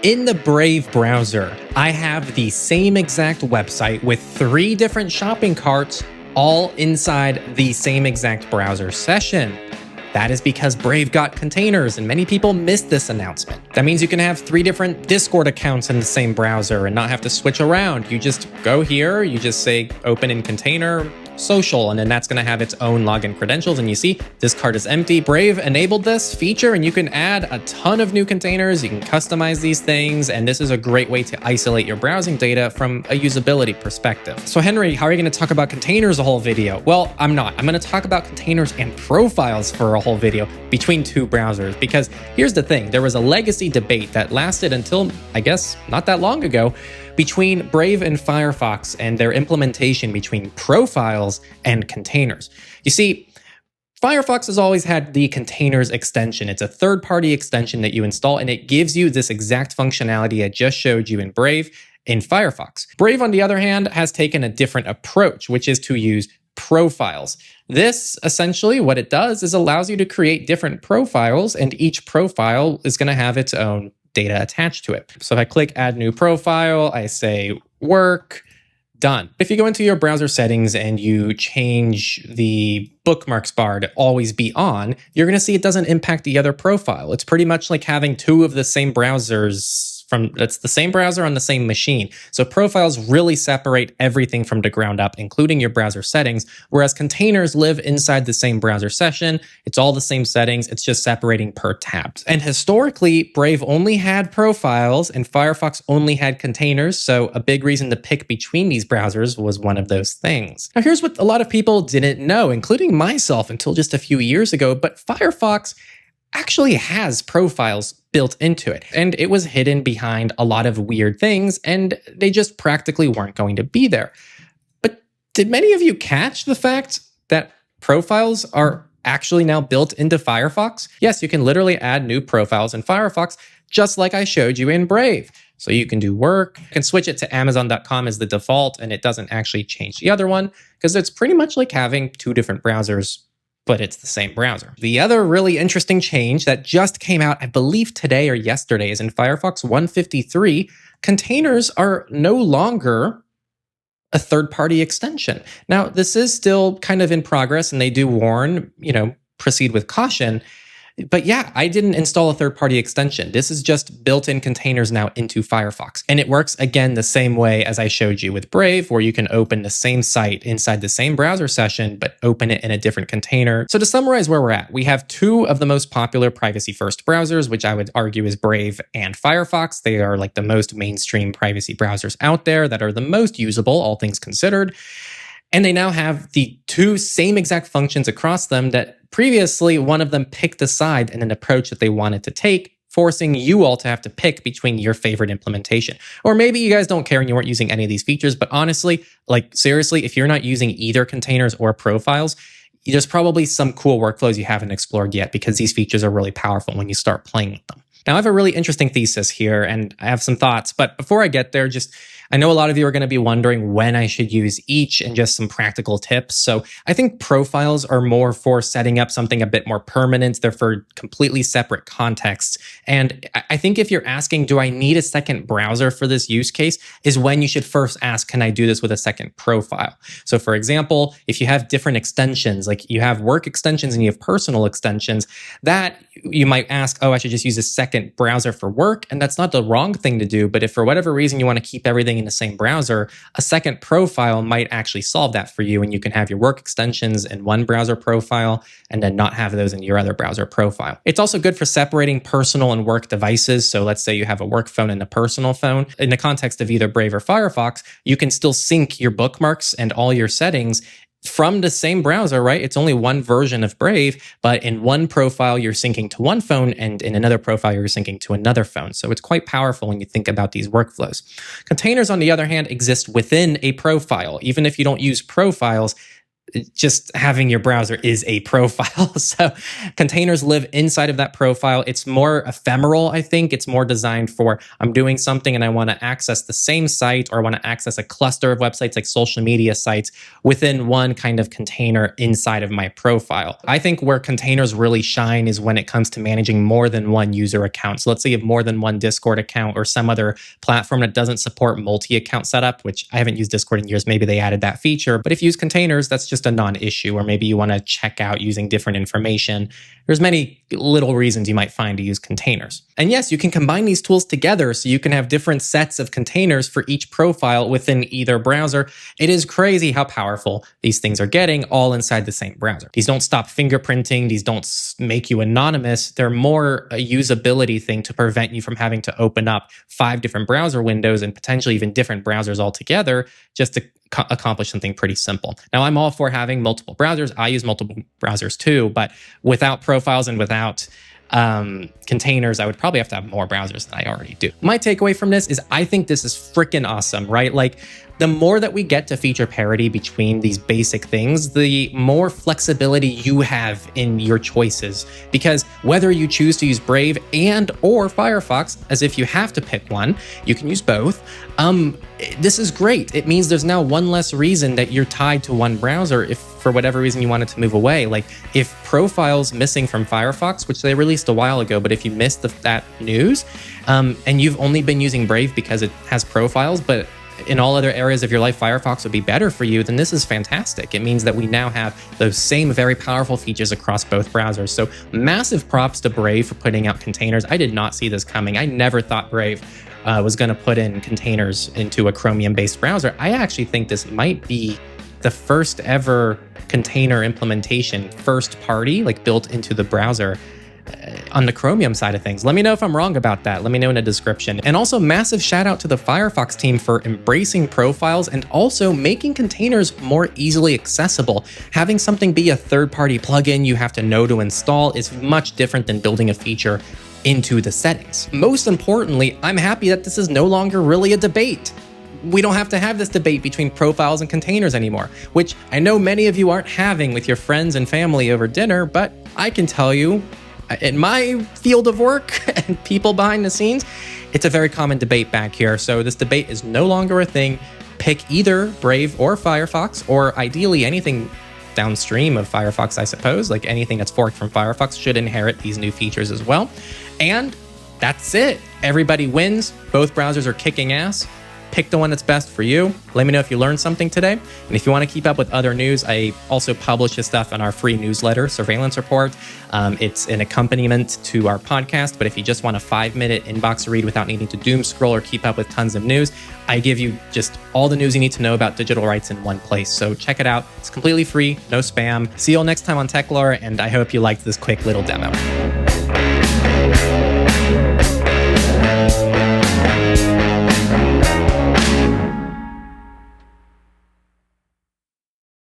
In the Brave browser, I have the same exact website with 3 different shopping carts all inside the same exact browser session. That is because Brave got containers, and many people missed this announcement. That means you can have 3 different Discord accounts in the same browser and not have to switch around. You just go here, you just say open in container, social, and then that's going to have its own login credentials. And you see this cart is empty. Brave enabled this feature, and you can add a ton of new containers. You can customize these things, and this is a great way to isolate your browsing data from a usability perspective. So Henry, how are you going to talk about containers a whole video? Well, I'm not. I'm going to talk about containers and profiles for a whole video between 2 browsers, because here's the thing. There was a legacy debate that lasted until, I guess, not that long ago, between Brave and Firefox and their implementation between profiles and containers. You see, Firefox has always had the containers extension. It's a third-party extension that you install, and it gives you this exact functionality I just showed you in Brave in Firefox. Brave, on the other hand, has taken a different approach, which is to use profiles. This, essentially, what it does is allows you to create different profiles, and each profile is going to have its own data attached to it. So if I click add new profile, I say work, done. If you go into your browser settings and you change the bookmarks bar to always be on, you're going to see it doesn't impact the other profile. It's pretty much like having 2 of the same browsers it's the same browser on the same machine. So profiles really separate everything from the ground up, including your browser settings, whereas containers live inside the same browser session. It's all the same settings. It's just separating per tab. And historically, Brave only had profiles and Firefox only had containers. So a big reason to pick between these browsers was one of those things. Now, here's what a lot of people didn't know, including myself until just a few years ago, but Firefox actually has profiles built into it. And it was hidden behind a lot of weird things, and they just practically weren't going to be there. But did many of you catch the fact that profiles are actually now built into Firefox? Yes, you can literally add new profiles in Firefox, just like I showed you in Brave. So you can do work, you can switch it to Amazon.com as the default, and it doesn't actually change the other one, because it's pretty much like having 2 different browsers, but it's the same browser. The other really interesting change that just came out, I believe today or yesterday, is in Firefox 153, containers are no longer a third-party extension. Now, this is still kind of in progress, and they do warn, proceed with caution. But yeah, I didn't install a third-party extension. This is just built-in containers now into Firefox. And it works, again, the same way as I showed you with Brave, where you can open the same site inside the same browser session, but open it in a different container. So to summarize where we're at, we have 2 of the most popular privacy-first browsers, which I would argue is Brave and Firefox. They are like the most mainstream privacy browsers out there that are the most usable, all things considered. And they now have the 2 same exact functions across them that previously one of them picked a side in an approach that they wanted to take, forcing you all to have to pick between your favorite implementation. Or maybe you guys don't care and you weren't using any of these features, but honestly, seriously, if you're not using either containers or profiles, there's probably some cool workflows you haven't explored yet, because these features are really powerful when you start playing with them. Now, I have a really interesting thesis here, and I have some thoughts, but before I get there, I know a lot of you are going to be wondering when I should use each and just some practical tips. So I think profiles are more for setting up something a bit more permanent. They're for completely separate contexts. And I think if you're asking, do I need a second browser for this use case, is when you should first ask, can I do this with a second profile? So for example, if you have different extensions, like you have work extensions and you have personal extensions, that you might ask, oh, I should just use a second browser for work. And that's not the wrong thing to do. But if for whatever reason you want to keep everything in the same browser, a second profile might actually solve that for you, and you can have your work extensions in one browser profile and then not have those in your other browser profile. It's also good for separating personal and work devices. So let's say you have a work phone and a personal phone. In the context of either Brave or Firefox, you can still sync your bookmarks and all your settings from the same browser, right? It's only one version of Brave, but in one profile, you're syncing to one phone, and in another profile, you're syncing to another phone. So it's quite powerful when you think about these workflows. Containers, on the other hand, exist within a profile. Even if you don't use profiles, just having your browser is a profile. So containers live inside of that profile. It's more ephemeral, I think. It's more designed for I'm doing something and I want to access the same site, or I want to access a cluster of websites like social media sites within one kind of container inside of my profile. I think where containers really shine is when it comes to managing more than one user account. So let's say you have more than one Discord account or some other platform that doesn't support multi-account setup, which I haven't used Discord in years. Maybe they added that feature. But if you use containers, that's just a non-issue. Or maybe you want to check out using different information. There's many little reasons you might find to use containers. And yes, you can combine these tools together so you can have different sets of containers for each profile within either browser. It is crazy how powerful these things are getting all inside the same browser. These don't stop fingerprinting. These don't make you anonymous. They're more a usability thing to prevent you from having to open up 5 different browser windows and potentially even different browsers altogether just to accomplish something pretty simple. Now, I'm all for having multiple browsers. I use multiple browsers too, but without profiles and without containers, I would probably have to have more browsers than I already do. My takeaway from this is I think this is freaking awesome, right? Like, the more that we get to feature parity between these basic things, the more flexibility you have in your choices. Because whether you choose to use Brave and or Firefox, as if you have to pick one, you can use both. This is great. It means there's now one less reason that you're tied to one browser if for whatever reason you wanted to move away. Like if profiles missing from Firefox, which they released a while ago, but if you missed that news and you've only been using Brave because it has profiles, but in all other areas of your life, Firefox would be better for you, then this is fantastic. It means that we now have those same very powerful features across both browsers. So massive props to Brave for putting out containers. I did not see this coming. I never thought Brave was going to put in containers into a Chromium-based browser. I actually think this might be the first ever container implementation, first party, like built into the browser on the Chromium side of things. Let me know if I'm wrong about that. Let me know in the description. And also massive shout out to the Firefox team for embracing profiles and also making containers more easily accessible. Having something be a third-party plugin you have to know to install is much different than building a feature into the settings. Most importantly, I'm happy that this is no longer really a debate. We don't have to have this debate between profiles and containers anymore, which I know many of you aren't having with your friends and family over dinner, but I can tell you, in my field of work and people behind the scenes, it's a very common debate back here. So this debate is no longer a thing. Pick either Brave or Firefox, or ideally anything downstream of Firefox, I suppose. Like anything that's forked from Firefox should inherit these new features as well. And that's it. Everybody wins. Both browsers are kicking ass. Pick the one that's best for you. Let me know if you learned something today. And if you want to keep up with other news, I also publish this stuff on our free newsletter, Surveillance Report. It's an accompaniment to our podcast, but if you just want a 5-minute inbox read without needing to doom scroll or keep up with tons of news, I give you just all the news you need to know about digital rights in one place. So check it out. It's completely free, no spam. See you all next time on Techlore, and I hope you liked this quick little demo.